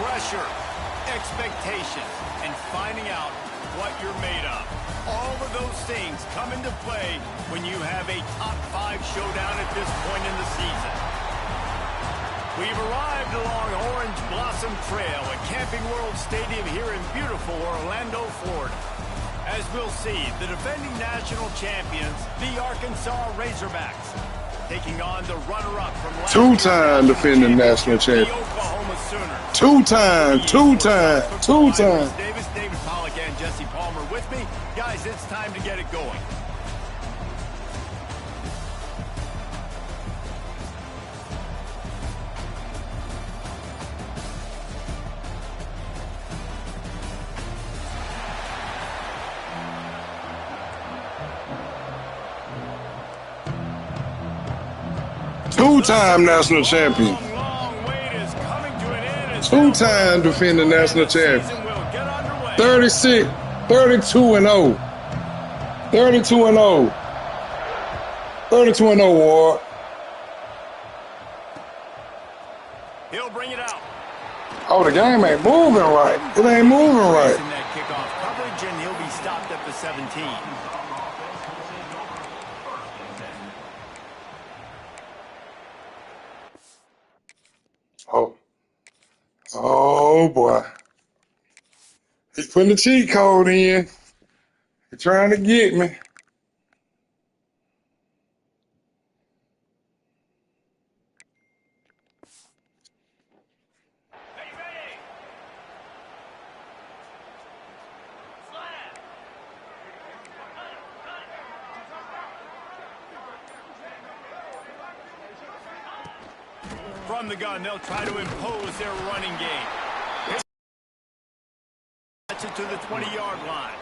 Pressure, expectations, and finding out what you're made of. All of those things come into play when you have a top 5 showdown at this point in the season. We've arrived along Orange Blossom Trail at Camping World Stadium here in beautiful Orlando, Florida. As we'll see, the defending national champions, the Arkansas Razorbacks, taking on the runner-up from last year's Two-time defending national champion. the Oklahoma Sooners. Two-time. David Pollack, and Jesse Palmer with me. Guys, it's time to get it going. Two-time national champion. Two-time defending national champion. 36, 32-0. 32-0. 32-0, Ward. He'll bring it out. Oh, the game ain't moving right. It ain't moving right. In that kickoff coverage, and he'll be stopped at the 17. Oh, boy. He's putting the cheat code in. He's trying to get me. From the gun, they'll try to impose their running game. That's it to the 20-yard line.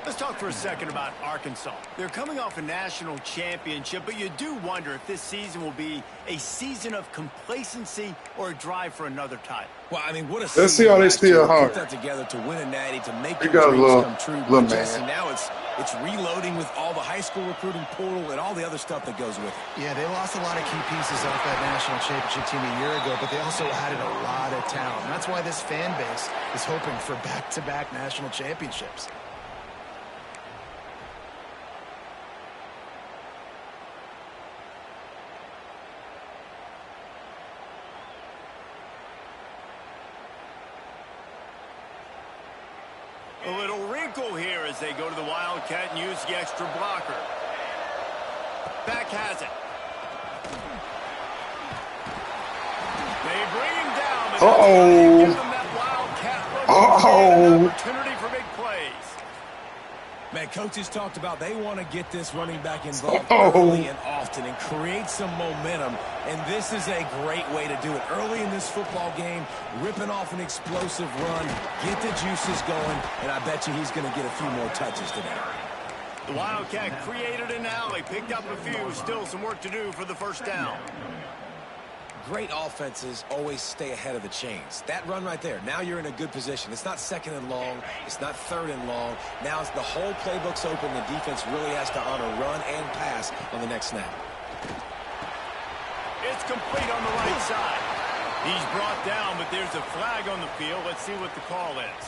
Let's talk for a second about Arkansas. They're coming off a national championship, but you do wonder if this season will be a season of complacency or a drive for another title. Well, I mean, what a Let's see how they still hungry. put that together to win a natty, to make You your got a dreams little- come true. little But Jesse, man. now it's reloading with all the high school recruiting portal and all the other stuff that goes with it. Yeah, they lost a lot of key pieces off that national championship team a year ago, but they also added a lot of talent. And that's why this fan base is hoping for back-to-back national championships. A little wrinkle here as they go to the Wildcat and use the extra blocker. Back has it. They bring him down. But Uh-oh. give them that Wildcat look. Uh-oh. Opportunity for big plays. Man, coaches talked about they want to get this running back involved Uh-oh. early and often and create some momentum, and this is a great way to do it. Early in this football game, ripping off an explosive run, get the juices going, and I bet you he's going to get a few more touches today. The Wildcat created an alley, picked up a few, still some work to do for the first down. Great offenses always stay ahead of the chains. That run right there, now you're in a good position. It's not second and long. It's not third and long. Now it's the whole playbook's open. The defense really has to honor run and pass on the next snap. It's complete on the right side. He's brought down, but there's a flag on the field. Let's see what the call is.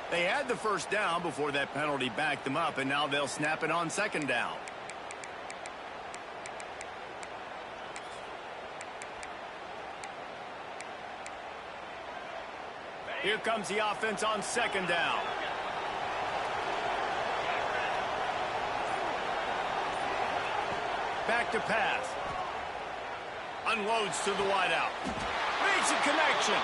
They had the first down before that penalty backed them up, and now they'll snap it on second down. Here comes the offense on second down. Back to pass. Unloads to the wideout. Makes a connection.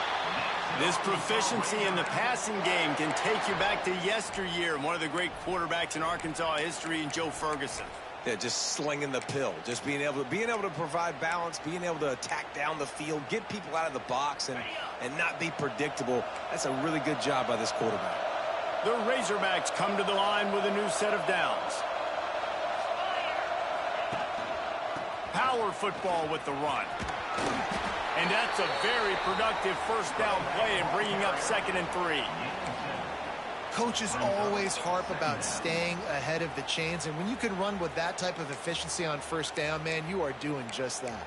This proficiency in the passing game can take you back to yesteryear. One of the great quarterbacks in Arkansas history, Joe Ferguson. Yeah, just slinging the pill, just being able to provide balance, being able to attack down the field, get people out of the box, and not be predictable. That's a really good job by this quarterback. The Razorbacks come to the line with a new set of downs. Power football with the run. And that's a very productive first down play and bringing up 2nd and 3. Coaches always harp about staying ahead of the chains, and when you can run with that type of efficiency on first down, man, you are doing just that.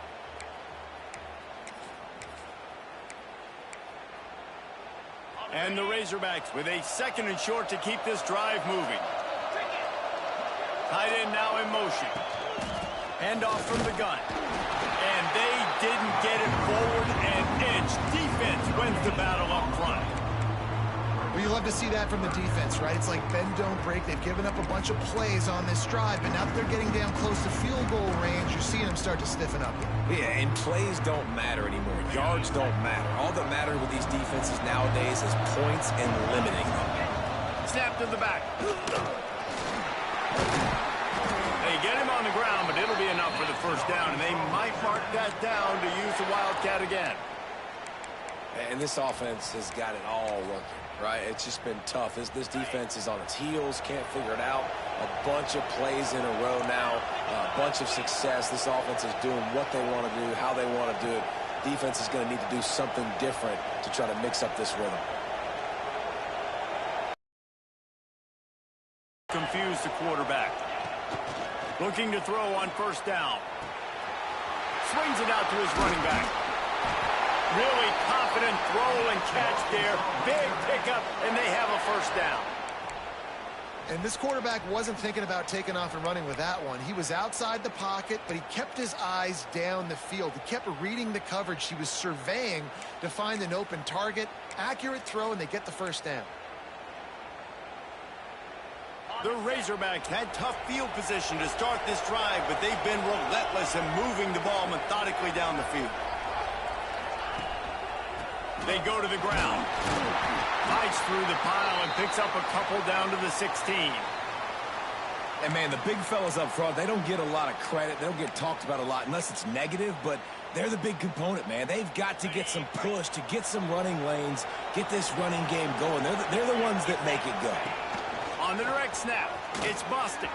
And the Razorbacks with a 2nd and short to keep this drive moving. Tight end now in motion. Hand off from the gun. And they didn't get it forward an inch. Defense wins the battle up front. Well, you love to see that from the defense, right? It's like bend, don't break. They've given up a bunch of plays on this drive, but now that they're getting down close to field goal range, you're seeing them start to stiffen up here. Yeah, and plays don't matter anymore. Yards don't matter. All that matters with these defenses nowadays is points and limiting them. Snap to the back. They get him on the ground, but it'll be enough for the first down, and they might mark that down to use the Wildcat again. And this offense has got it all working, right? It's just been tough. This defense is on its heels, can't figure it out. A bunch of plays in a row now, a bunch of success. This offense is doing what they want to do, how they want to do it. Defense is going to need to do something different to try to mix up this rhythm. Confuse the quarterback. Looking to throw on first down. Swings it out to his running back. Really confident throw and catch there. Big pickup, and they have a first down. And this quarterback wasn't thinking about taking off and running with that one. He was outside the pocket, but he kept his eyes down the field. He kept reading the coverage. He was surveying to find an open target. Accurate throw, and they get the first down. The Razorbacks had tough field position to start this drive, but they've been relentless in moving the ball methodically down the field. They go to the ground. Fights through the pile and picks up a couple down to the 16. And, man, the big fellas up front, they don't get a lot of credit. They don't get talked about a lot unless it's negative, but they're the big component, man. They've got to get some push, to get some running lanes, get this running game going. They're the ones that make it go. On the direct snap, it's busted.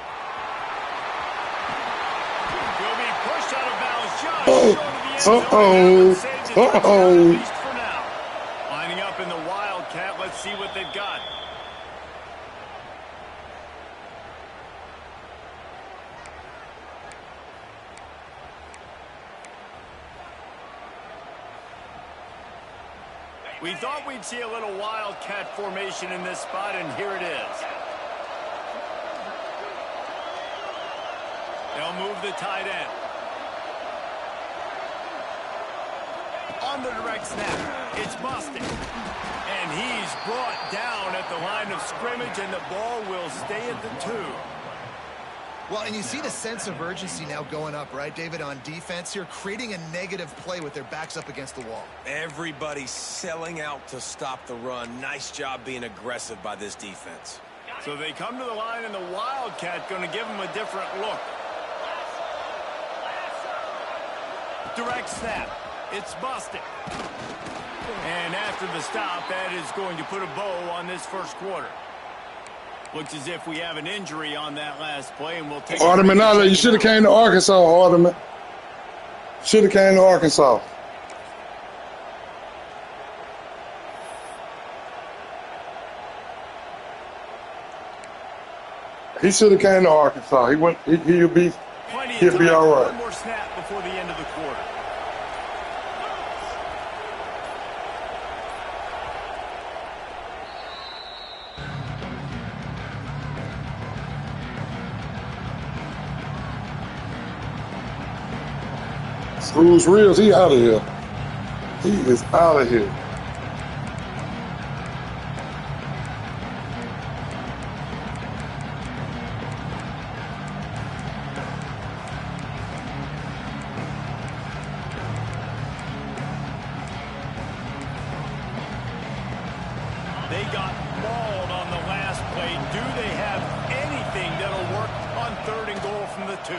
He'll be pushed out of bounds just short of the end zone. Saves the touchdown, at least for now. Lining up in the Wildcat, let's see what they've got. We thought we'd see a little Wildcat formation in this spot, and here it is. They'll move the tight end. On the direct snap, it's busted. And he's brought down at the line of scrimmage, and the ball will stay at the 2. Well, and you see the sense of urgency now going up, right, David, on defense here, creating a negative play with their backs up against the wall. Everybody's selling out to stop the run. Nice job being aggressive by this defense. So they come to the line, and the Wildcat going to give them a different look. Direct snap. It's busted. And after the stop, that is going to put a bow on this first quarter. Looks as if we have an injury on that last play, and we'll take Hardeman, now you should have came to Arkansas, Hardeman. Should have came to Arkansas. He should have came to Arkansas. He'll be all right. One more snap before the end of the quarter. Who's real? He out of here. He is out of here. They got mauled on the last play. Do they have anything that'll work on 3rd and goal from the 2?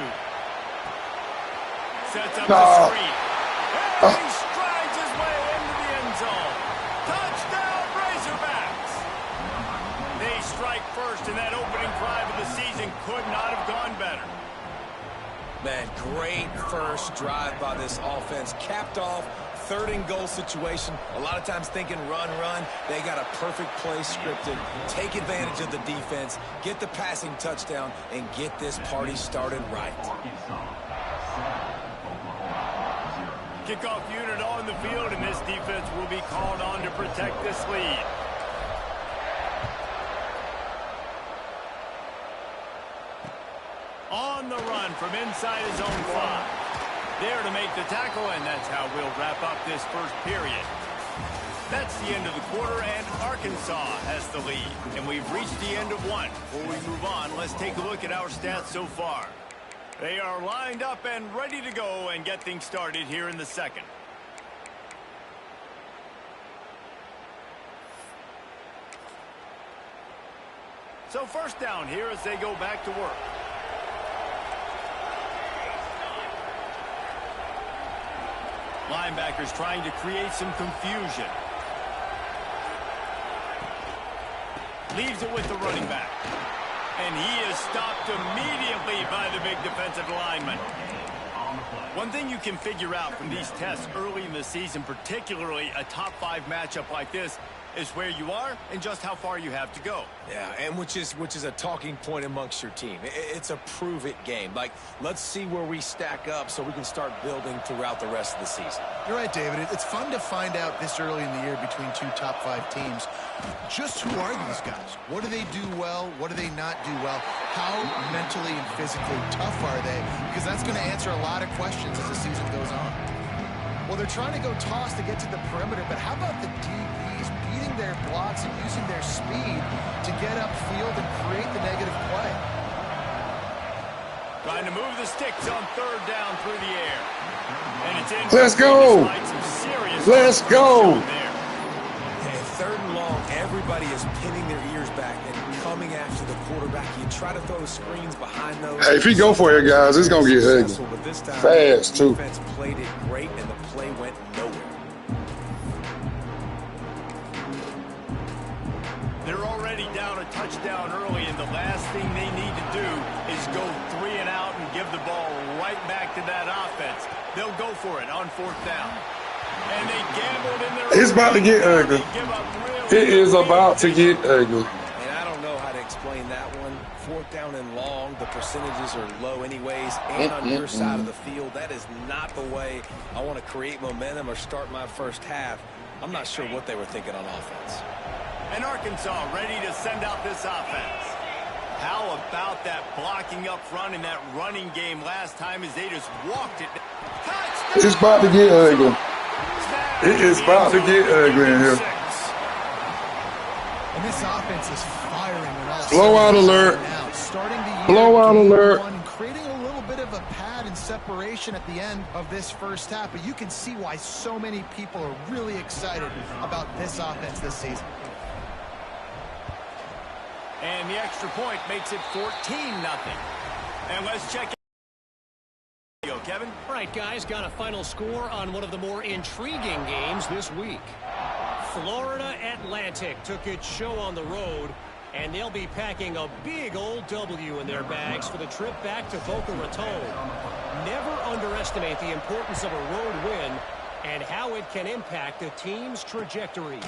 Sets up the screen. And he strides his way into the end zone. Touchdown, Razorbacks! They strike first, and that opening drive of the season could not have gone better. Man, great first drive by this offense. Capped off, 3rd and goal situation. A lot of times thinking run. They got a perfect play scripted. Take advantage of the defense, get the passing touchdown, and get this party started right. Kickoff unit on the field, and this defense will be called on to protect this lead. On the run from inside his own 5. There to make the tackle, and that's how we'll wrap up this first period. That's the end of the quarter, and Arkansas has the lead. And we've reached the end of one. Before we move on, let's take a look at our stats so far. They are lined up and ready to go and get things started here in the second. So first down here as they go back to work. Linebackers trying to create some confusion. Leaves it with the running back. And he is stopped immediately by the big defensive lineman. One thing you can figure out from these tests early in the season, particularly a top 5 matchup like this, is where you are and just how far you have to go. Yeah, and which is a talking point amongst your team. It's a prove-it game. Like, let's see where we stack up so we can start building throughout the rest of the season. You're right, David. It's fun to find out this early in the year between 2 top 5 teams. Just who are these guys? What do they do well? What do they not do well? How mentally and physically tough are they? Because that's going to answer a lot of questions as the season goes on. Well, they're trying to go toss to get to the perimeter, but how about the DBs beating their blocks and using their speed to get upfield and create the negative play? Trying to move the sticks on 3rd down through the air. And it's in. Let's go. Let's go. And 3rd and long, everybody is pinning their ears back and coming after the quarterback. You try to throw screens behind those. Hey, if he go for it, guys, it's going to get ugly. But this time, fast, too. The defense played it great, and the play went nowhere. They're already down a touchdown early, and the last thing they need to do is go 3 and out and give the ball right back to that offense. They'll go for it on 4th down. And they gambled in their. It's about to get ugly. It is about to get ugly. And I don't know how to explain that one. 4th down and long, the percentages are low anyways, and on your side of the field, that is not the way I want to create momentum or start my first half. I'm not sure what they were thinking on offense. And Arkansas ready to send out this offense. How about that blocking up front in that running game last time as they just walked it? Touchdown! It's about to get ugly. It is about to get ugly in here. And this offense is firing on all sides. Blowout alert. Blowout alert. Creating a little bit of a pad and separation at the end of this first half, but you can see why so many people are really excited about this offense this season. And the extra point makes it 14-0. And let's check it. Kevin. All right, guys, got a final score on one of the more intriguing games this week. Florida Atlantic took its show on the road, and they'll be packing a big old W in their bags for the trip back to Boca Raton. Never underestimate the importance of a road win and how it can impact a team's trajectory.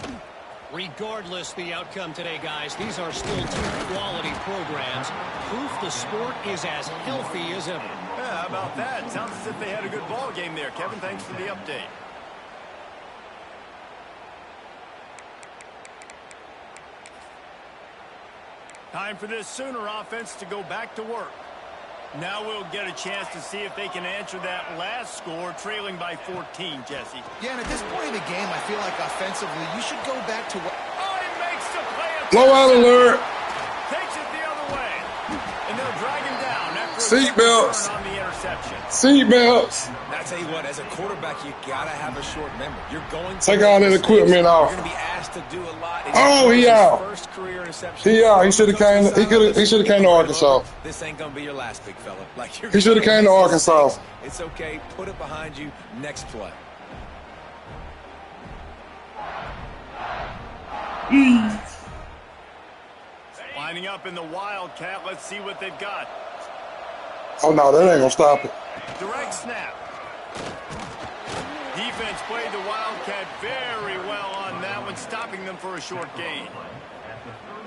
Regardless the outcome today, guys, these are still 2 quality programs. Proof the sport is as healthy as ever. Yeah, how about that? Sounds as if they had a good ball game there. Kevin, thanks for the update. Time for this Sooner offense to go back to work. Now we'll get a chance to see if they can answer that last score, trailing by 14, Jesse. Yeah, and at this point in the game, I feel like offensively, you should go back to what... Oh, he makes the play. Blowout alert. Takes it the other way. And they'll drag him down after Seatbelts. on the interception. Seatbelts. I tell you what, as a quarterback, you gotta have a short memory. You're going to take all that equipment off. You're going to be asked to do a lot. Oh, he out. First career interception. He out. He should have came. He should have came to Arkansas. This ain't gonna be your last, big fella. Like he should have came to Arkansas. It's okay. Put it behind you. Next play. Lining up in the Wildcat. Let's see what they've got. Oh, no, that ain't going to stop it. Direct snap. Defense played the Wildcat very well on that one, stopping them for a short gain.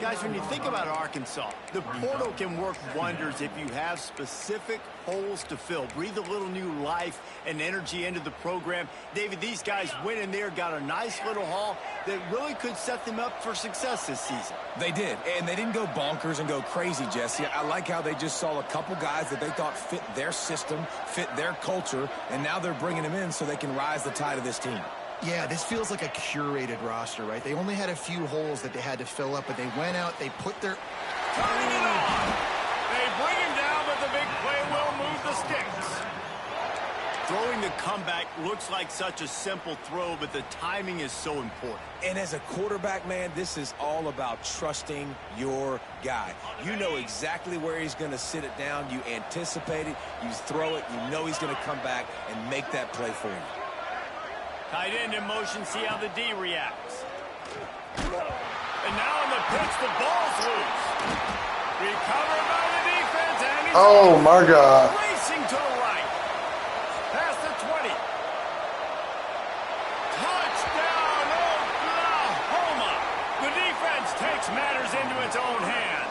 Guys, when you think about Arkansas, the portal can work wonders if you have specific holes to fill. Breathe a little new life and energy into the program. David, these guys went in there, got a nice little haul that really could set them up for success this season. They did, and they didn't go bonkers and go crazy, Jesse. I like how they just saw a couple guys that they thought fit their system, fit their culture, and now they're bringing them in so they can rise the tide of this team. Yeah, this feels like a curated roster, right? They only had a few holes that they had to fill up, but they went out, they put their... Turning it on. They bring him down, but the big play will move the sticks. Throwing the comeback looks like such a simple throw, but the timing is so important. And as a quarterback, man, this is all about trusting your guy. You know exactly where he's going to sit it down. You anticipate it. You throw it. You know he's going to come back and make that play for you. Tight end in motion, see how the D reacts. And now in the pitch, the ball's loose. Recovered by the defense, and he's Oh, my God. racing to the right. Past the 20. Touchdown, Oklahoma. The defense takes matters into its own hands.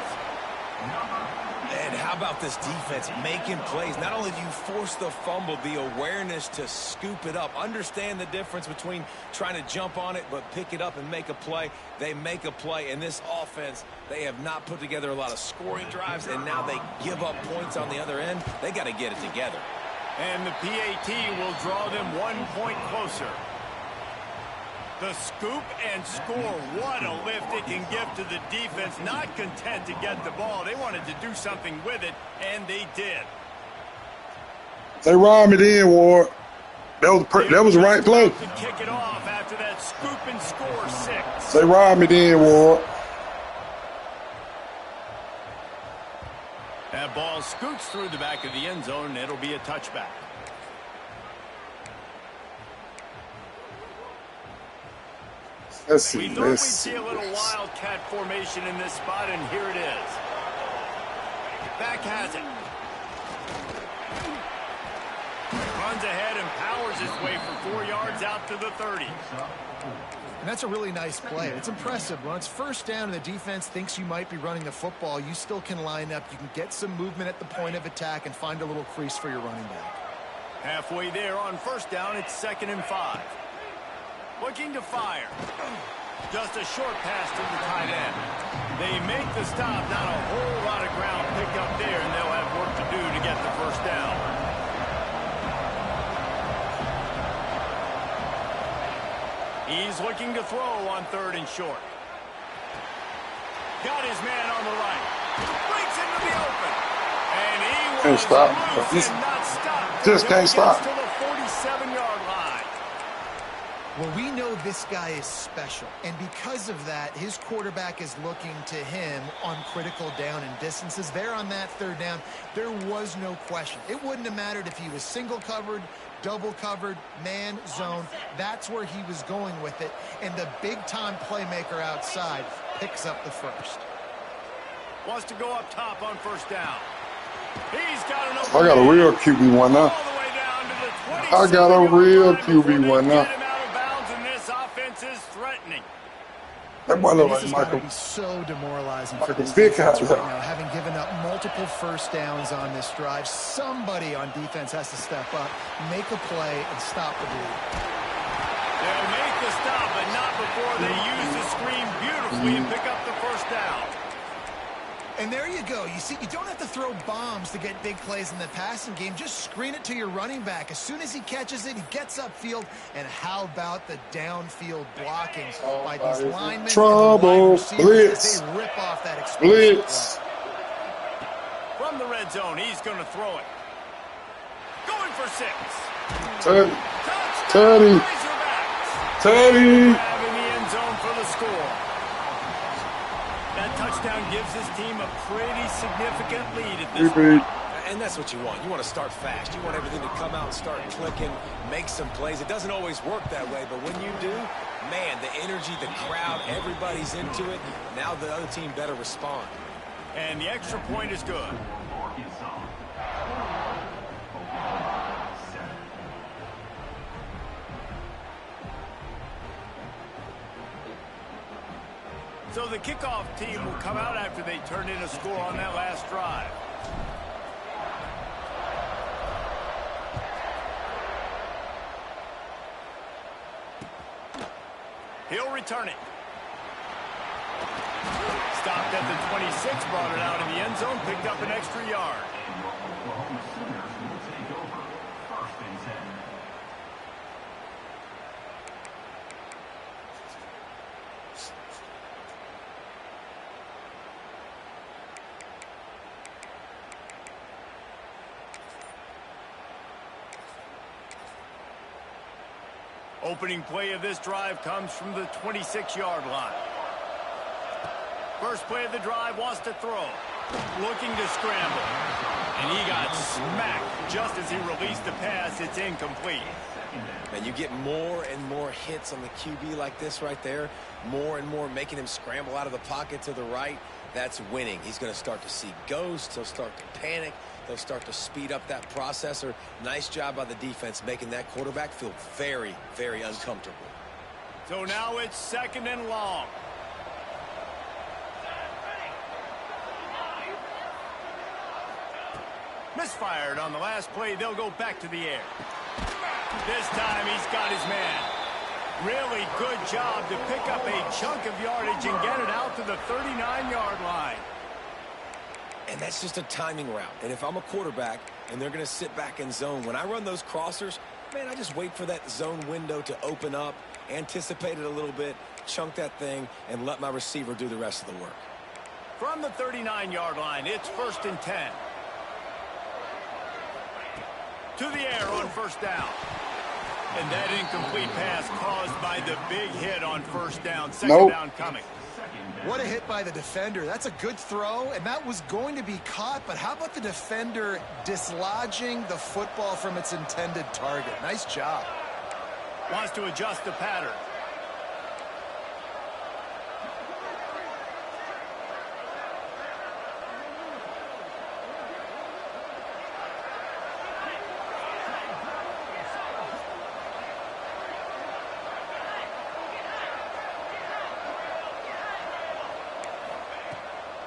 And how about this defense making plays? Not only do you force the fumble, the awareness to scoop it up. Understand the difference between trying to jump on it but pick it up and make a play. They make a play. In this offense, they have not put together a lot of scoring drives, and now they give up points on the other end. They got to get it together. And the PAT will draw them 1 point closer. The scoop and score. What a lift it can give to the defense. Not content to get the ball. They wanted to do something with it, and they did. They rhymed it in, Ward. That was the right play. To kick it off after that scoop and score 6. They rhymed it in, Ward. That ball scoots through the back of the end zone, and it'll be a touchback. Let's see. We thought we'd see a little wildcat formation in this spot, and here it is. Back has it. Runs ahead and powers his way for 4 yards out to the 30. And that's a really nice play. It's impressive. When it's first down and the defense thinks you might be running the football, you still can line up. You can get some movement at the point of attack and find a little crease for your running back. Halfway there on first down, it's 2nd and 5. Looking to fire. Just a short pass to the tight end. They make the stop. Not a whole lot of ground pick up there, and they'll have work to do to get the first down. He's looking to throw on 3rd and short. Got his man on the right. Breaks into the open. And he was loose and not stopped. Just can't stop. To the 47-yard line. Well, we know this guy is special, and because of that, his quarterback is looking to him on critical down and distances. There on that 3rd down, there was no question. It wouldn't have mattered if he was single covered, double covered, man, zone. That's where he was going with it, and the big-time playmaker outside picks up the first. Wants to go up top on first down. He's got an I got a real QB1 now. all the way down to the 20. I got a real QB1 now. Is threatening. That boy look This like is going to be so demoralizing for Michael this Vick defense out right there. now, having given up multiple first downs on this drive. Somebody on defense has to step up, make a play, and stop the bleed. They'll make the stop, but not before they use the screen beautifully and pick up the first down. And there you go. You see, you don't have to throw bombs to get big plays in the passing game. Just screen it to your running back. As soon as he catches it, he gets upfield. And how about the downfield blocking by these linemen? Trouble. And wide receivers Blitz. as they rip off that explosive Blitz. play. From the red zone, he's going to throw it. Going for 6. Teddy. Touchdown, Teddy. Razorbacks. Teddy. Grab in the end zone for the score. That touchdown gives his team a pretty significant lead at this point. And that's what you want. You want to start fast. You want everything to come out and start clicking, make some plays. It doesn't always work that way, but when you do, man, the energy, the crowd, everybody's into it. Now the other team better respond. And the extra point is good. So the kickoff team will come out after they turned in a score on that last drive. He'll return it. Stopped at the 26, brought it out in the end zone, picked up an extra yard. Opening play of this drive comes from the 26-yard line. First play of the drive, wants to throw. Looking to scramble. And he got smacked just as he released the pass. It's incomplete. And you get more and more hits on the QB like this right there. More and more making him scramble out of the pocket to the right. That's winning. He's going to start to see ghosts. He'll start to panic. They'll start to speed up that processor. Nice job by the defense making that quarterback feel very, very uncomfortable. So now it's 2nd and long. Misfired on the last play. They'll go back to the air. This time he's got his man. Really good job to pick up a chunk of yardage and get it out to the 39-yard line. And that's just a timing route. And if I'm a quarterback and they're going to sit back in zone, when I run those crossers, man, I just wait for that zone window to open up, anticipate it a little bit, chunk that thing, and let my receiver do the rest of the work. From the 39-yard line, it's 1st and 10. To the air on 1st down. And that incomplete pass caused by the big hit on 1st down. 2nd down coming. What a hit by the defender. That's a good throw, and that was going to be caught, but how about the defender dislodging the football from its intended target? Nice job. Wants to adjust the pattern.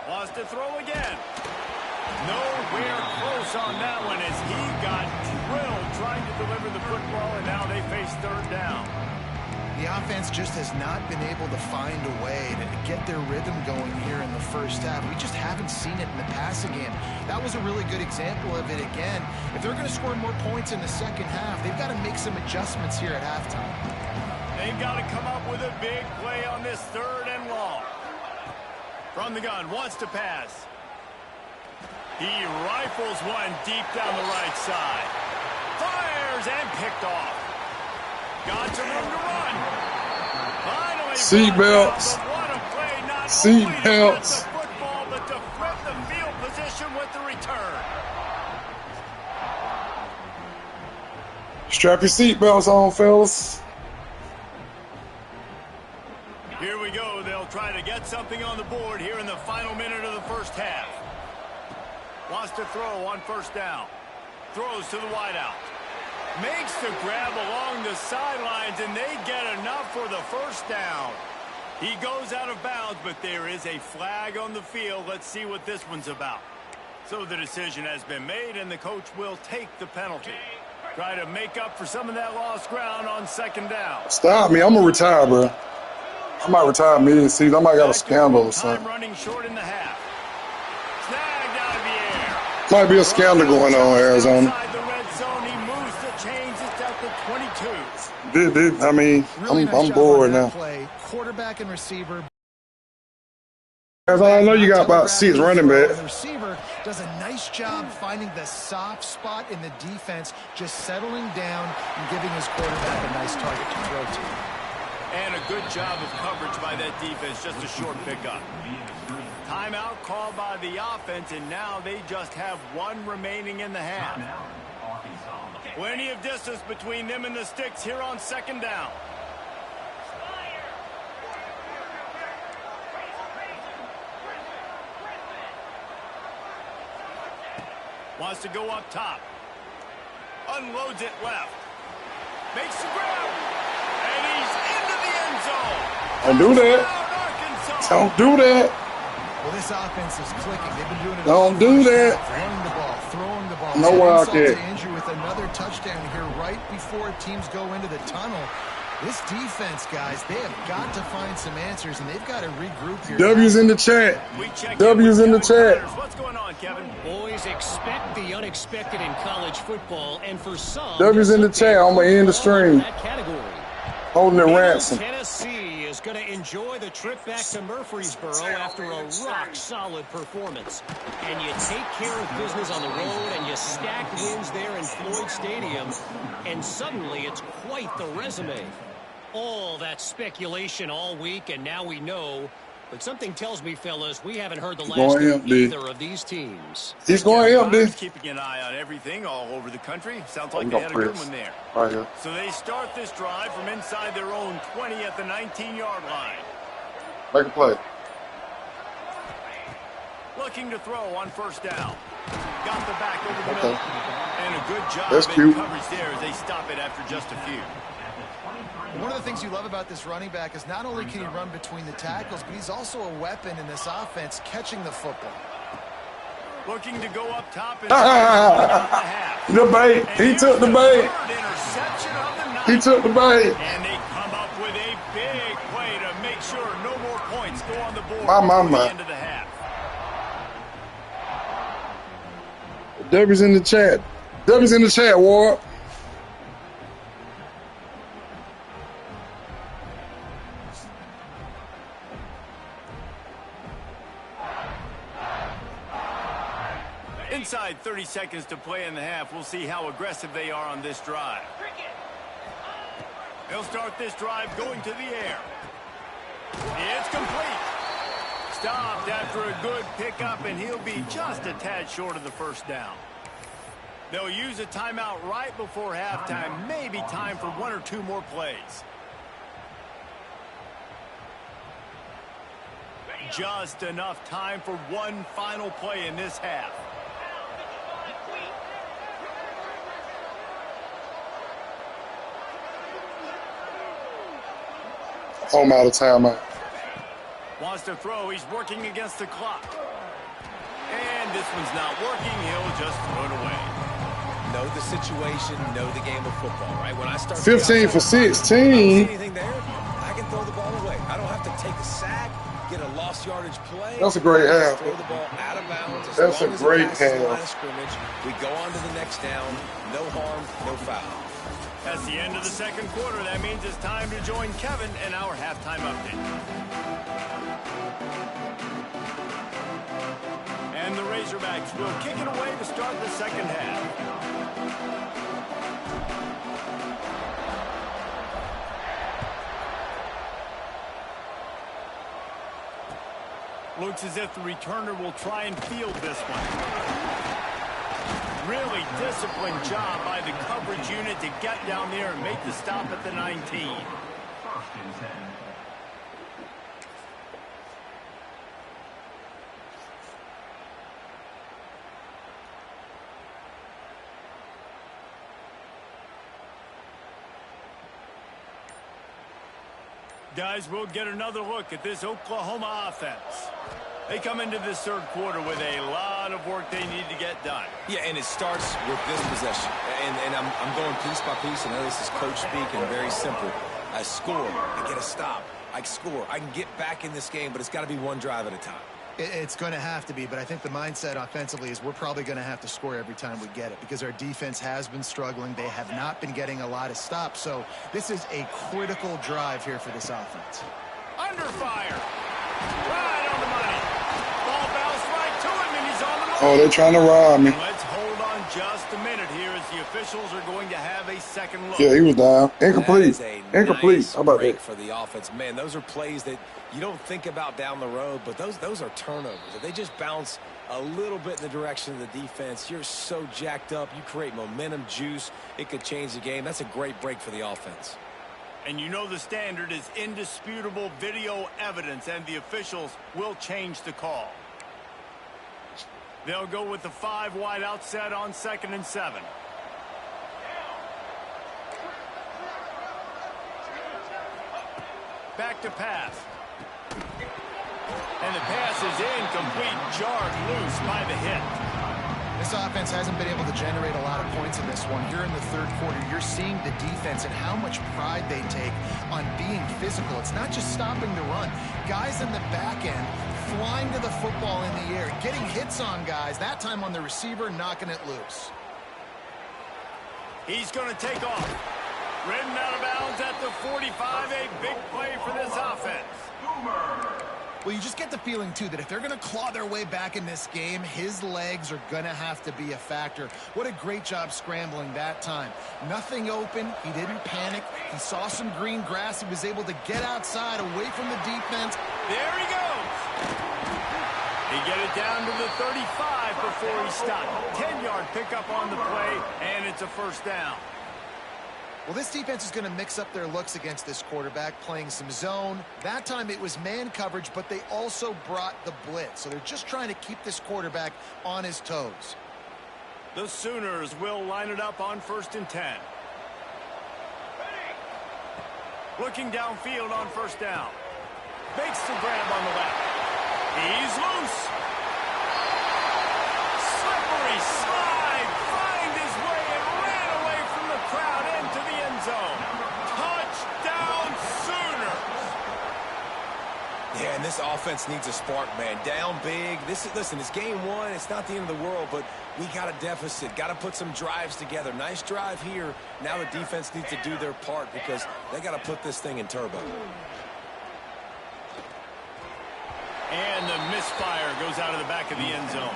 Wants to throw again. Nowhere close on that one as he got drilled trying to deliver the football, and now they face 3rd down. The offense just has not been able to find a way to get their rhythm going here in the first half. We just haven't seen it in the passing game. That was a really good example of it again. If they're going to score more points in the second half, they've got to make some adjustments here at halftime. They've got to come up with a big play on this 3rd and long. From the gun, wants to pass. He rifles one deep down the right side. Fires and picked off. Got some room to run. Finally, seatbelts. What a play, not Seatbelts. only to flip the football, but to flip the field position with the return. Strap your seatbelts on, fellas. Here we go. They'll try to get something on the board here in the final minute of the first half. Wants to throw on 1st down. Throws to the wideout. Makes the grab along the sidelines, and they get enough for the 1st down. He goes out of bounds, but there is a flag on the field. Let's see what this one's about. So the decision has been made, and the coach will take the penalty. Try to make up for some of that lost ground on 2nd down. Stop me. I'm going to retire, bro. I might retire mid-season. I might got a scandal or something. Running short in the half. Snagged out of the air. Might be a scandal going on in Arizona. Inside the red zone, he moves to change it at the 22. I mean, Really nice I'm job bored on that now. play. Quarterback and receiver. Arizona, I know you got about 6 running backs. The receiver does a nice job finding the soft spot in the defense, just settling down and giving his quarterback a nice target to throw to. And a good job of coverage by that defense, just a short pickup. Timeout called by the offense, and now they just have 1 remaining in the half. Plenty of distance between them and the sticks here on 2nd down. Wants to go up top. Unloads it left. Makes the grab. And he's into the end zone. I do that. Arkansas Don't do that. Well, this offense is clicking. They've been doing it. Don't do that. Running the ball, throwing the ball. Nowhere out Insult there. to injury with another touchdown here right before teams go into the tunnel. This defense, guys, they have got to find some answers, and they've got to regroup here. W's in the chat. W's in the chat. What's going on, Kevin? Boys expect the unexpected in college football, and for some, W's in the chat. I'm going to end the stream. that category. Holding it ransom. Tennessee is going to enjoy the trip back to Murfreesboro after a rock-solid performance. And you take care of business on the road, and you stack wins there in Floyd Stadium, and suddenly it's quite the resume. All that speculation all week, and now we know. But something tells me, fellas, we haven't heard the last of either of these teams. He's going empty. Keeping an eye on everything all over the country. Sounds like they had a good one there. Right here. So they start this drive from inside their own 20 at the 19-yard line. Make a play. Looking to throw on first down. Got the back over the middle. And a good job in coverage there as they stop it after just a few. One of the things you love about this running back is not only can he run between the tackles, but he's also a weapon in this offense catching the football. Looking to go up top. And the bait. He took the bait. He took the bait. And they come up with a big play to make sure no more points go on the board My. the end of the half. W's in the chat. W's in the chat, Ward. Inside 30 seconds to play in the half. We'll see how aggressive they are on this drive. They'll start this drive going to the air. It's complete. Stopped after a good pickup, and he'll be just a tad short of the first down. They'll use a timeout right before halftime. Maybe time for one or two more plays. Just enough time for one final play in this half. Home out of timeout. Wants to throw. He's working against the clock. And this one's not working. He'll just throw it away. Know the situation, know the game of football, right? When I start 15 for 16. Anything there, I can throw the ball away. I don't have to take a sack, get a lost yardage play. That's a great half. Throw the ball out of bounds. That's a great half. Scrimmage, we go on to the next down. No harm, no foul. That's the end of the second quarter. That means it's time to join Kevin in our halftime update. And the Razorbacks will kick it away to start the second half. Looks as if the returner will try and field this one. Really disciplined job by the coverage unit to get down there and make the stop at the 19. Guys, we'll get another look at this Oklahoma offense. They come into this third quarter with a lot of work they need to get done. Yeah, and it starts with this possession. And I'm going piece by piece. I know this is coach speak and very simple. I score. I get a stop. I score. I can get back in this game, but it's got to be one drive at a time. It's going to have to be, but I think the mindset offensively is we're probably going to have to score every time we get it because our defense has been struggling. They have not been getting a lot of stops, so this is a critical drive here for this offense. Under fire. Right on the money. Ball bounced right to him, and he's on the move. Oh, they're trying to rob me. Let's hold on just a minute here as the officials are going to have a second look. Yeah, he was down. Incomplete. Incomplete. Nice How about break that? for the offense. Man, those are plays that you don't think about down the road, but those are turnovers. If they just bounce a little bit in the direction of the defense, you're so jacked up. You create momentum, juice. It could change the game. That's a great break for the offense. And you know the standard is indisputable video evidence, and the officials will change the call. They'll go with the 5 wide outset on 2nd and 7. Back to pass. And the pass is incomplete, jarred loose by the hit. This offense hasn't been able to generate a lot of points in this one. Here in the third quarter, you're seeing the defense and how much pride they take on being physical. It's not just stopping the run. Guys in the back end flying to the football in the air, getting hits on guys, that time on the receiver, knocking it loose. He's going to take off. Ridden out of bounds at the 45, a big play for this offense. Well, you just get the feeling, too, that if they're going to claw their way back in this game, his legs are going to have to be a factor. What a great job scrambling that time. Nothing open. He didn't panic. He saw some green grass. He was able to get outside, away from the defense. There he goes. He get it down to the 35 before he stopped. 10-yard pickup on the play, and it's a first down. Well, this defense is going to mix up their looks against this quarterback, playing some zone. That time it was man coverage, but they also brought the blitz. So they're just trying to keep this quarterback on his toes. The Sooners will line it up on 1st and 10. Looking downfield on first down. Makes the grab on the left. He's loose. Slippery slide. Find his way and ran away from the crowd into the end zone. Touchdown Sooners. Yeah, and this offense needs a spark, man. Down big. Listen, it's game one. It's not the end of the world, but we got a deficit. Got to put some drives together. Nice drive here. Now the defense needs to do their part because they got to put this thing in turbo. And the misfire goes out of the back of the end zone.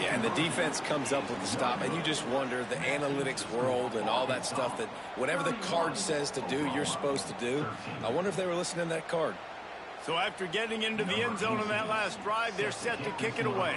Yeah, and the defense comes up with the stop, and you just wonder, the analytics world and all that stuff, that whatever the card says to do, you're supposed to do. I wonder if they were listening to that card. So after getting into the end zone on that last drive, they're set to kick it away.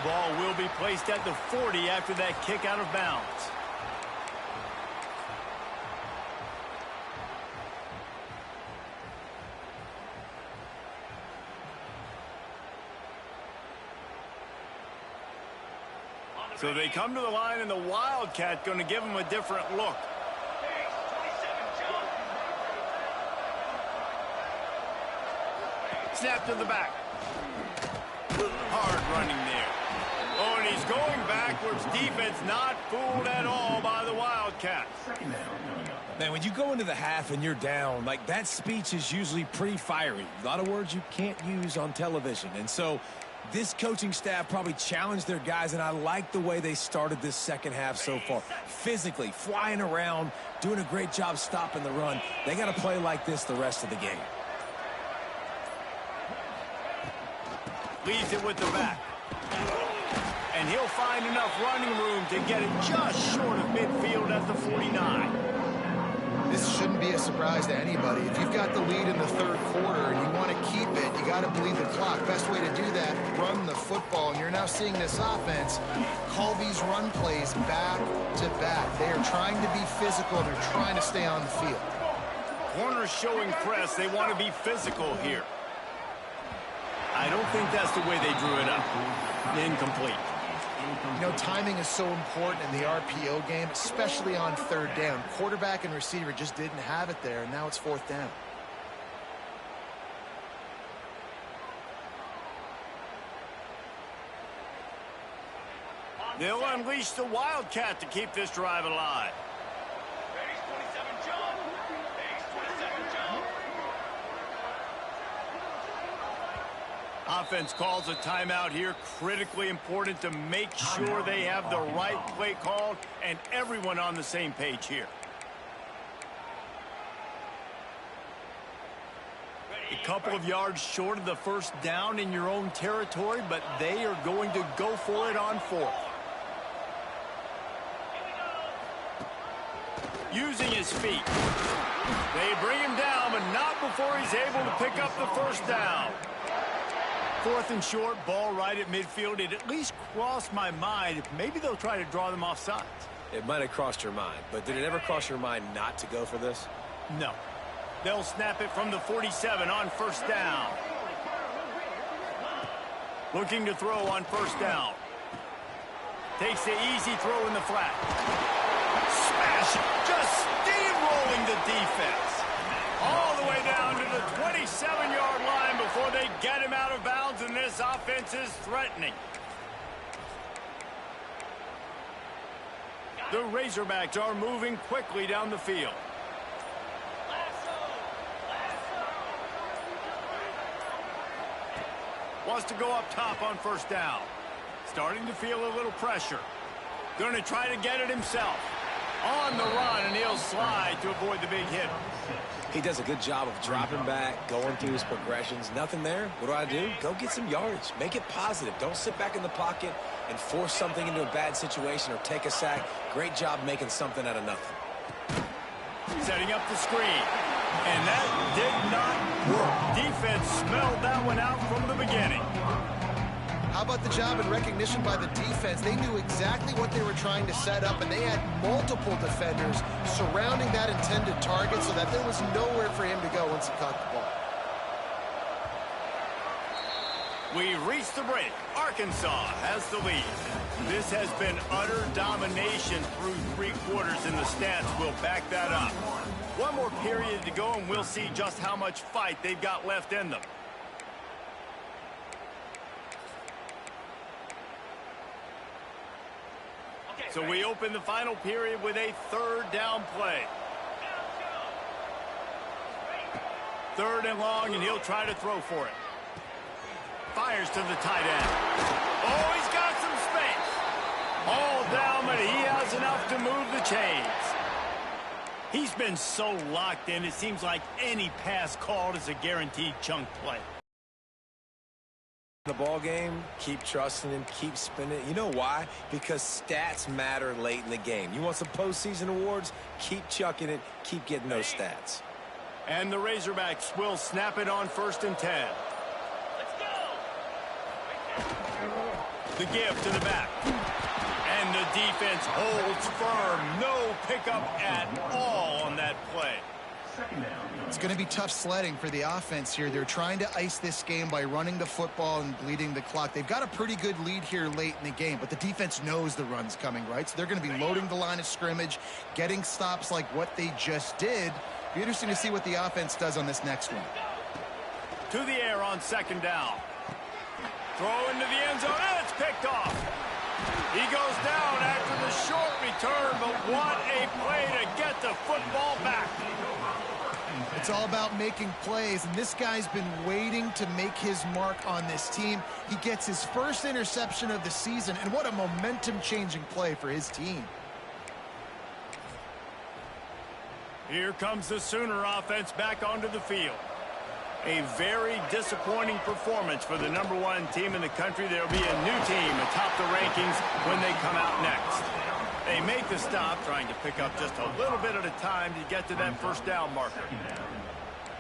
Ball will be placed at the 40 after that kick out of bounds. So they come to the line, and the Wildcat going to give them a different look. Snap to the back. Hard running there. Oh, and he's going backwards. Defense not fooled at all by the Wildcats. Man, when you go into the half and you're down, like, that speech is usually pretty fiery. A lot of words you can't use on television. And so this coaching staff probably challenged their guys, and I like the way they started this second half so far. Physically, flying around, doing a great job stopping the run. They got to play like this the rest of the game. Leaves it with the back. And he'll find enough running room to get it just short of midfield at the 49. This shouldn't be a surprise to anybody. If you've got the lead in the third quarter and you want to keep it, you got to bleed the clock. Best way to do that, run the football. And you're now seeing this offense call these run plays back to back. They are trying to be physical. They're trying to stay on the field. Corners showing press. They want to be physical here. I don't think that's the way they drew it up. Incomplete. You know, timing is so important in the RPO game, especially on third down. Quarterback and receiver just didn't have it there, and now it's fourth down. They'll unleash the Wildcat to keep this drive alive. Offense calls a timeout here. Critically important to make sure they have the right play called and everyone on the same page here. A couple of yards short of the first down in your own territory, but they are going to go for it on fourth. Using his feet. They bring him down, but not before he's able to pick up the first down. 4th and short, ball right at midfield. It at least crossed my mind if maybe they'll try to draw them off sides. It might have crossed your mind, but did it ever cross your mind not to go for this? No. They'll snap it from the 47 on 1st down. Looking to throw on 1st down. Takes the easy throw in the flat. Smash it. Just steamrolling the defense. All the way down to the 27-yard line before they get him out of bounds, and this offense is threatening. The Razorbacks are moving quickly down the field. Wants to go up top on 1st down. Starting to feel a little pressure. Going to try to get it himself. On the run, and he'll slide to avoid the big hit. He does a good job of dropping back, going through his progressions. Nothing there. What do? Go get some yardage. Make it positive. Don't sit back in the pocket and force something into a bad situation or take a sack. Great job making something out of nothing. Setting up the screen. And that did not work. Defense smelled that one out from the beginning. How about the job and recognition by the defense? They knew exactly what they were trying to set up, and they had multiple defenders surrounding that intended target so that there was nowhere for him to go once he caught the ball. We reached the break. Arkansas has the lead. This has been utter domination through 3 quarters, and the stats will back that up. One more period to go, and we'll see just how much fight they've got left in them. So we open the final period with a 3rd down play. 3rd and long, and he'll try to throw for it. Fires to the tight end. Oh, he's got some space. All down, but he has enough to move the chains. He's been so locked in, it seems like any pass called is a guaranteed chunk play. The ball game, keep trusting him, keep spinning. You know why? Because stats matter late in the game. You want some postseason awards? Keep chucking it, keep getting those stats. And the Razorbacks will snap it on 1st and 10. The give to the back. And the defense holds firm. No pickup at all on that play. It's going to be tough sledding for the offense here. They're trying to ice this game by running the football and bleeding the clock. They've got a pretty good lead here late in the game, but the defense knows the run's coming, right? So they're going to be loading the line of scrimmage, getting stops like what they just did. Be interesting to see what the offense does on this next one. To the air on 2nd down. Throw into the end zone, and it's picked off. He goes down after the short return, but what a play to get the football back. It's all about making plays, and this guy's been waiting to make his mark on this team. He gets his first interception of the season, and what a momentum-changing play for his team. Here comes the Sooner offense back onto the field. A very disappointing performance for the #1 team in the country. There'll be a new team atop the rankings when they come out next. They make the stop, trying to pick up just a little bit at a time to get to that 1st down marker.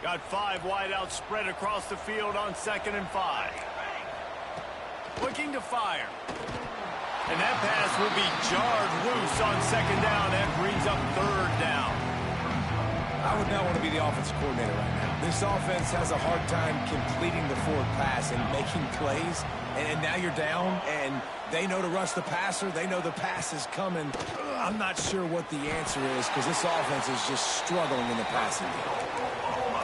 Got 5 wideouts spread across the field on 2nd and 5. Looking to fire. And that pass will be jarred loose on 2nd down. That brings up 3rd down. I would not want to be the offensive coordinator right now. This offense has a hard time completing the forward pass and making plays. And now you're down, and they know to rush the passer. They know the pass is coming. I'm not sure what the answer is because this offense is just struggling in the passing game.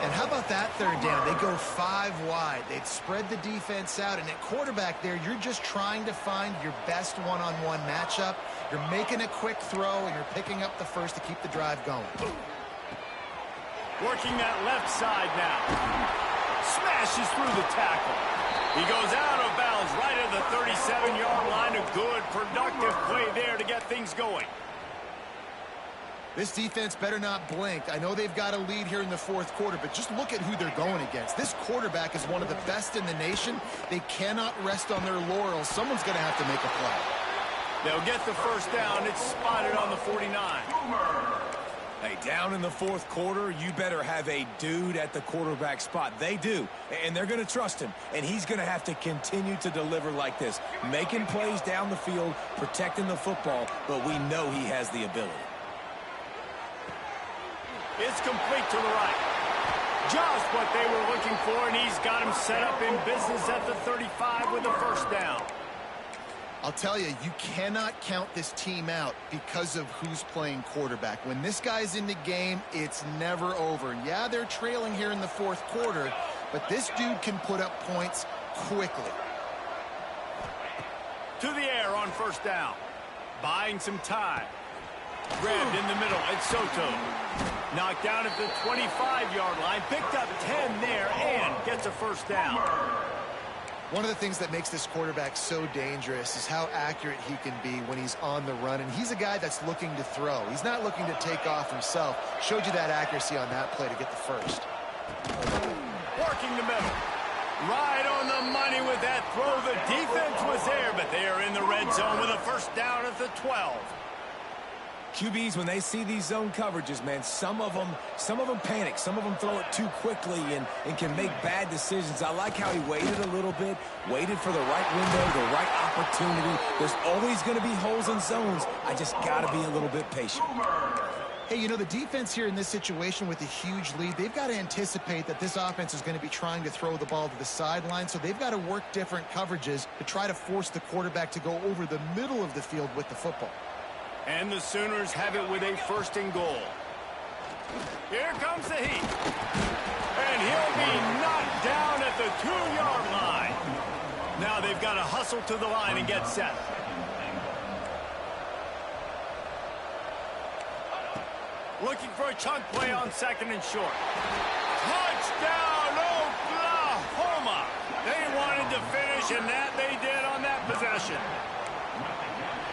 And how about that 3rd down? They go 5 wide. They've spread the defense out, and at quarterback there, you're just trying to find your best one-on-one matchup. You're making a quick throw, and you're picking up the first to keep the drive going. Working that left side now. Smashes through the tackle. He goes out of bounds right at the 37-yard line. A good, productive play there to get things going. This defense better not blink. I know they've got a lead here in the 4th quarter, but just look at who they're going against. This quarterback is one of the best in the nation. They cannot rest on their laurels. Someone's going to have to make a play. They'll get the 1st down. It's spotted on the 49. Hey, down in the fourth quarter, you better have a dude at the quarterback spot. They do, and they're going to trust him, and he's going to have to continue to deliver like this, making plays down the field, protecting the football, but we know he has the ability. It's complete to the right. Just what they were looking for, and he's got him set up in business at the 35 with a first down. I'll tell you, you cannot count this team out because of who's playing quarterback. When this guy's in the game, it's never over. Yeah, they're trailing here in the fourth quarter, but this dude can put up points quickly. To the air on first down. Buying some time. Grabbed in the middle. It's Soto. Knocked down at the 25-yard line. Picked up 10 there and gets a first down. One of the things that makes this quarterback so dangerous is how accurate he can be when he's on the run. And he's a guy that's looking to throw. He's not looking to take off himself. Showed you that accuracy on that play to get the first. Working the middle. Right on the money with that throw. The defense was there, but they are in the red zone with a first down at the 12. QBs, when they see these zone coverages, man, some of them panic. Some of them throw it too quickly and can make bad decisions. I like how he waited a little bit, waited for the right window, the right opportunity. There's always going to be holes in zones. I just got to be a little bit patient. Hey, you know, the defense here in this situation with a huge lead, they've got to anticipate that this offense is going to be trying to throw the ball to the sideline, so they've got to work different coverages to try to force the quarterback to go over the middle of the field with the football. And the Sooners have it with a first and goal. Here comes the heat. And he'll be knocked down at the 2-yard line. Now they've got to hustle to the line and get set. Looking for a chunk play on second and short. Touchdown, Oklahoma! They wanted to finish, and that they did on that possession.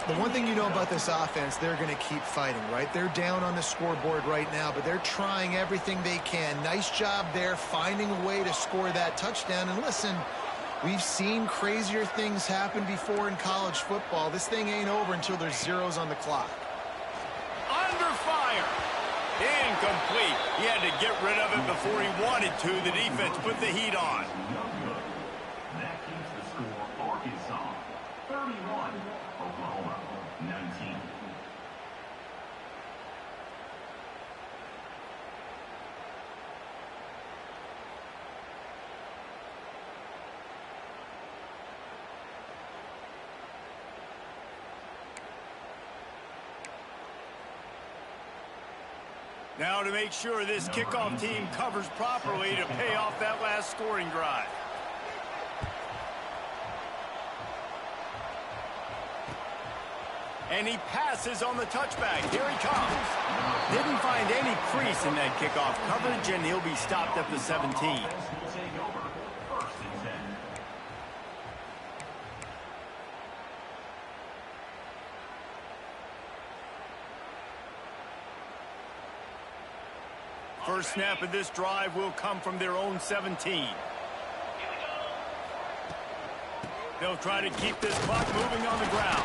The one thing you know about this offense, they're going to keep fighting, right? They're down on the scoreboard right now, but they're trying everything they can. Nice job there, finding a way to score that touchdown. And listen, we've seen crazier things happen before in college football. This thing ain't over until there's zeros on the clock. Under fire. Incomplete. He had to get rid of it before he wanted to. The defense put the heat on. That keeps the score Arkansas 31, Oklahoma 19. Now to make sure this kickoff team covers properly to pay off that last scoring drive. And he passes on the touchback. Here he comes. Didn't find any crease in that kickoff coverage, and he'll be stopped at the 17. First snap of this drive will come from their own 17. They'll try to keep this clock moving on the ground.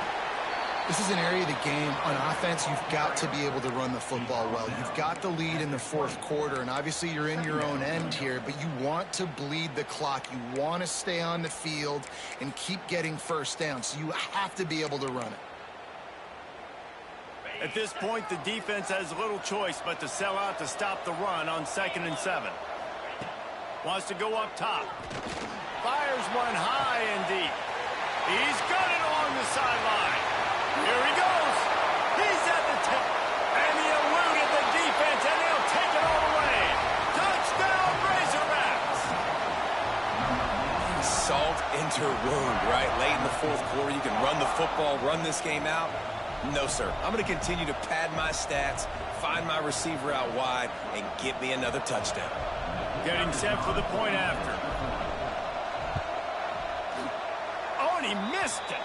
This is an area of the game. On offense, you've got to be able to run the football well. You've got the lead in the fourth quarter, and obviously you're in your own end here, but you want to bleed the clock. You want to stay on the field and keep getting first down, so you have to be able to run it. At this point, the defense has little choice but to sell out to stop the run on 2nd and 7. Wants to go up top. Fires one high and deep. He's got it along the sideline. Here he goes. He's at the tip. And he eluded the defense, and they'll take it all the way. Touchdown, Razorbacks. Salt into wound, right? Late in the fourth quarter, you can run the football, run this game out. No, sir. I'm going to continue to pad my stats, find my receiver out wide, and get me another touchdown. Getting set for the point after. Oh, and he missed it.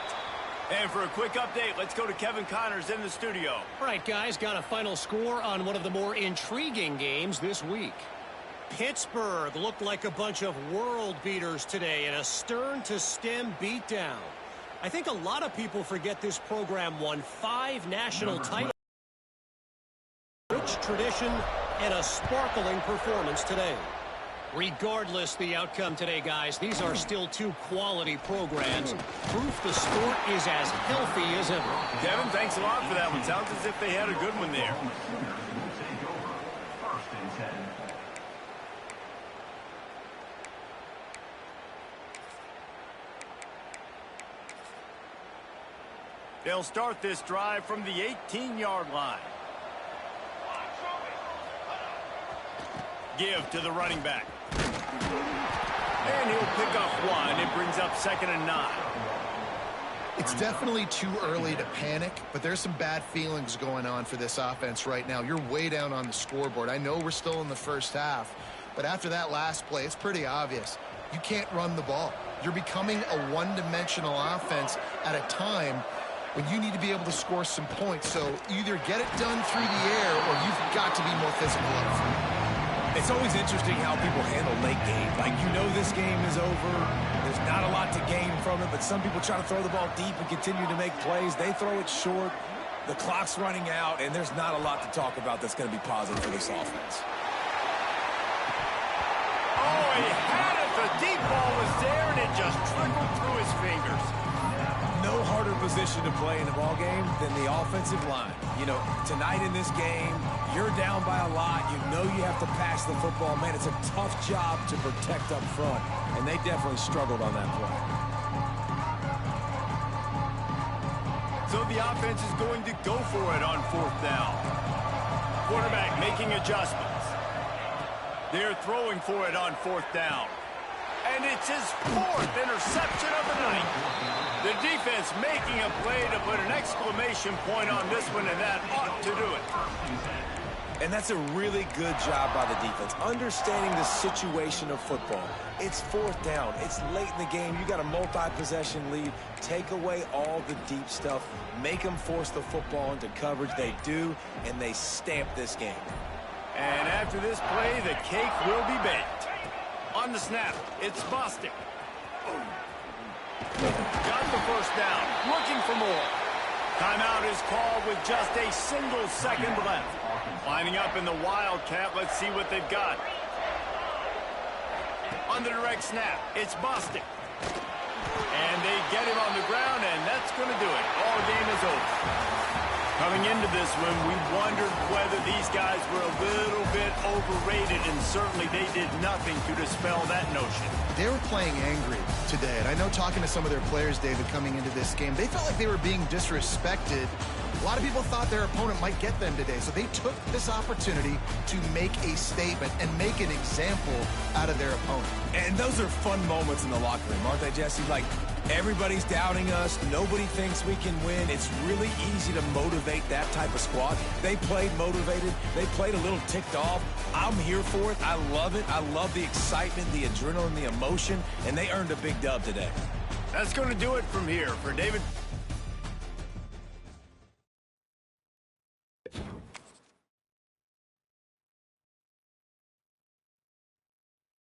And for a quick update, let's go to Kevin Connors in the studio. All right, guys, got a final score on one of the more intriguing games this week. Pittsburgh looked like a bunch of world beaters today in a stern-to-stem beatdown. I think a lot of people forget this program won 5 national titles, which tradition, and a sparkling performance today. Regardless the outcome today, guys, these are still two quality programs. Proof the sport is as healthy as ever. Devin, thanks a lot for that one. Sounds as if they had a good one there. They'll start this drive from the 18-yard line. Give to the running back. And he'll pick up one. It brings up 2nd and 9. It's definitely too early to panic, but there's some bad feelings going on for this offense right now. You're way down on the scoreboard. I know we're still in the first half, but after that last play, it's pretty obvious. You can't run the ball. You're becoming a one-dimensional offense at a time when you need to be able to score some points. So either get it done through the air or you've got to be more physical up front. It's always interesting how people handle late game. Like, you know this game is over. There's not a lot to gain from it, but some people try to throw the ball deep and continue to make plays. They throw it short. The clock's running out, and there's not a lot to talk about that's going to be positive for this offense. Oh, he had it. The deep ball was there, and it just trickled through his fingers. No harder position to play in a ball game than the offensive line. You know, tonight in this game, you're down by a lot. You know you have to pass the football. Man, it's a tough job to protect up front, and they definitely struggled on that play. So the offense is going to go for it on 4th down. Quarterback making adjustments. They're throwing for it on 4th down. And it's his 4th interception of the night. The defense making a play to put an exclamation point on this one, and that ought to do it. And that's a really good job by the defense, understanding the situation of football. It's 4th down. It's late in the game. You got a multi-possession lead. Take away all the deep stuff. Make them force the football into coverage. They do, and they stamp this game. And after this play, the cake will be baked. On the snap, it's Bostic. Got the 1st down, looking for more. Timeout is called with just a single second left. Lining up in the Wildcat, let's see what they've got. On the direct snap, it's Bostic. And they get him on the ground, and that's going to do it. All game is over. Coming into this one, we wondered whether these guys were a little bit overrated, and certainly they did nothing to dispel that notion. They were playing angry today, and I know talking to some of their players, David, coming into this game, they felt like they were being disrespected. A lot of people thought their opponent might get them today, so they took this opportunity to make a statement and make an example out of their opponent. And those are fun moments in the locker room, aren't they, Jesse? Like, everybody's doubting us. Nobody thinks we can win. It's really easy to motivate that type of squad. They played motivated. They played a little ticked off. I'm here for it. I love it. I love the excitement, the adrenaline, the emotion, and they earned a big dub today. That's going to do it from here for David.